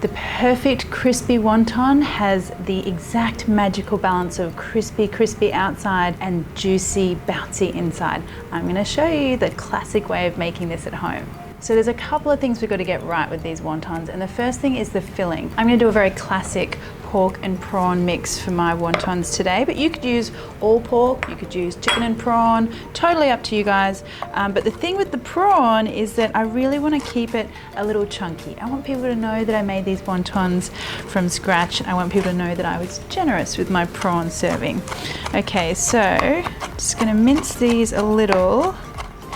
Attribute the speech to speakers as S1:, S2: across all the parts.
S1: The perfect crispy wonton has the exact magical balance of crispy outside and juicy, bouncy inside. I'm gonna show you the classic way of making this at home. So there's a couple of things we've got to get right with these wontons, and the first thing is the filling. I'm gonna do a very classic pork and prawn mix for my wontons today, but you could use all pork, you could use chicken and prawn, totally up to you guys. But the thing with the prawn is that I really want to keep it a little chunky. I want people to know that I made these wontons from scratch. I want people to know that I was generous with my prawn serving. Okay, so just gonna mince these a little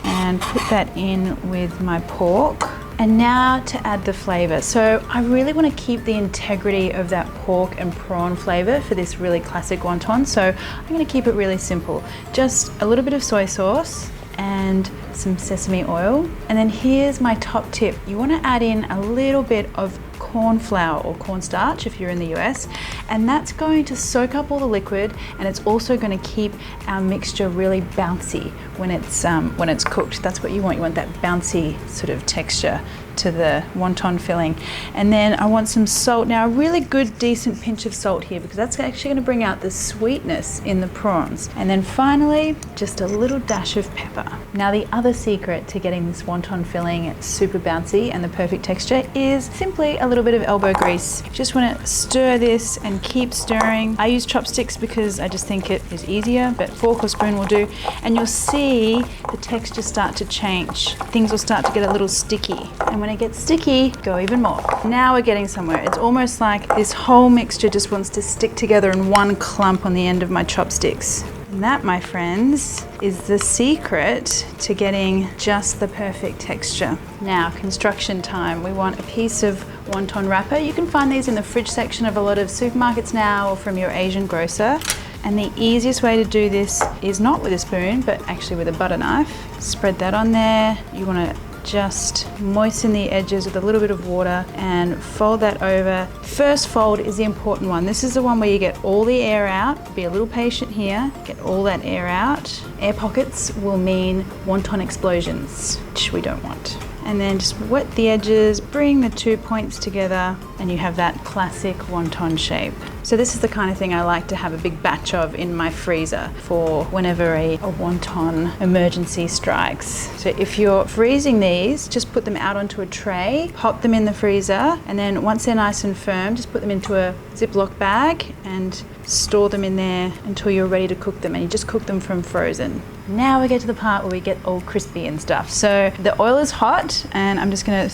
S1: and put that in with my pork. And now to add the flavor. So I really want to keep the integrity of that pork and prawn flavor for this really classic wonton. So I'm going to keep it really simple. Just a little bit of soy sauce and some sesame oil. And then here's my top tip. You want to add in a little bit of corn flour or cornstarch if you're in the US, and that's going to soak up all the liquid, and it's also going to keep our mixture really bouncy when it's cooked. That's what you want. You want that bouncy sort of texture to the wonton filling. And then I want some salt. Now a really good decent pinch of salt here, because that's actually going to bring out the sweetness in the prawns. And then finally just a little dash of pepper. Now the other secret to getting this wonton filling super bouncy and the perfect texture is simply a little bit of elbow grease. Just want to stir this and keep stirring. I use chopsticks because I just think it is easier, but fork or spoon will do. And you'll see the texture start to change. Things will start to get a little sticky. And when it gets sticky, go even more. Now we're getting somewhere. It's almost like this whole mixture just wants to stick together in one clump on the end of my chopsticks. And that, my friends, is the secret to getting just the perfect texture. Now, construction time. We want a piece of wonton wrapper. You can find these in the fridge section of a lot of supermarkets now, or from your Asian grocer. And the easiest way to do this is not with a spoon, but actually with a butter knife. Spread that on there. You want to just moisten the edges with a little bit of water and fold that over. First fold is the important one. This is the one where you get all the air out. Be a little patient here. Get all that air out. Air pockets will mean wonton explosions, which we don't want. And then just wet the edges, bring the 2 points together, and you have that classic wonton shape. So this is the kind of thing I like to have a big batch of in my freezer for whenever a wonton emergency strikes. So if you're freezing these, just put them out onto a tray, pop them in the freezer, and then once they're nice and firm, just put them into a Ziploc bag and store them in there until you're ready to cook them, and you just cook them from frozen. Now we get to the part where we get all crispy and stuff. So the oil is hot, and I'm just gonna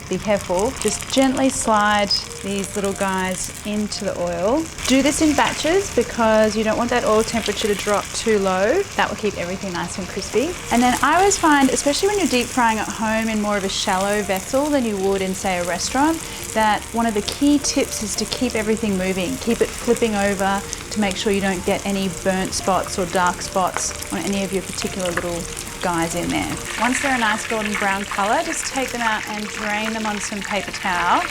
S1: be careful, just gently slide these little guys into the oil. Do this in batches because you don't want that oil temperature to drop too low. That will keep everything nice and crispy. And then I always find, especially when you're deep frying at home in more of a shallow vessel than you would in, say, a restaurant, that one of the key tips is to keep everything moving. Keep it flipping over to make sure you don't get any burnt spots or dark spots on any of your particular little guys in there. Once they're a nice golden brown color, just take them out and drain them on some paper towel.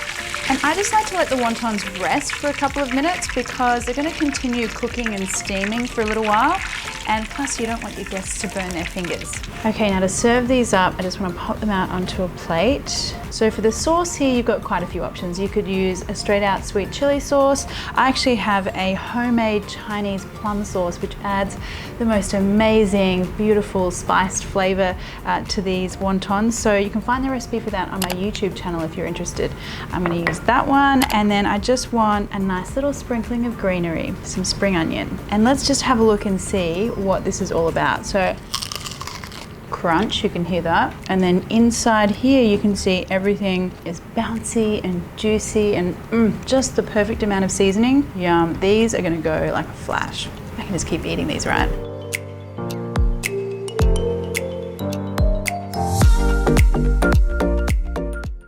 S1: And I just like to let the wontons rest for a couple of minutes because they're going to continue cooking and steaming for a little while. And plus you don't want your guests to burn their fingers. Okay, now to serve these up, I just want to pop them out onto a plate. So for the sauce here, you've got quite a few options. You could use a straight out sweet chili sauce. I actually have a homemade Chinese plum sauce, which adds the most amazing, beautiful spiced flavor to these wontons. So you can find the recipe for that on my YouTube channel if you're interested. I'm going to use that one, and then I just want a nice little sprinkling of greenery, some spring onion. And let's just have a look and see what this is all about. So crunch, you can hear that, and then inside here you can see everything is bouncy and juicy and just the perfect amount of seasoning. Yum. These are going to go like a flash. I can just keep eating these, right?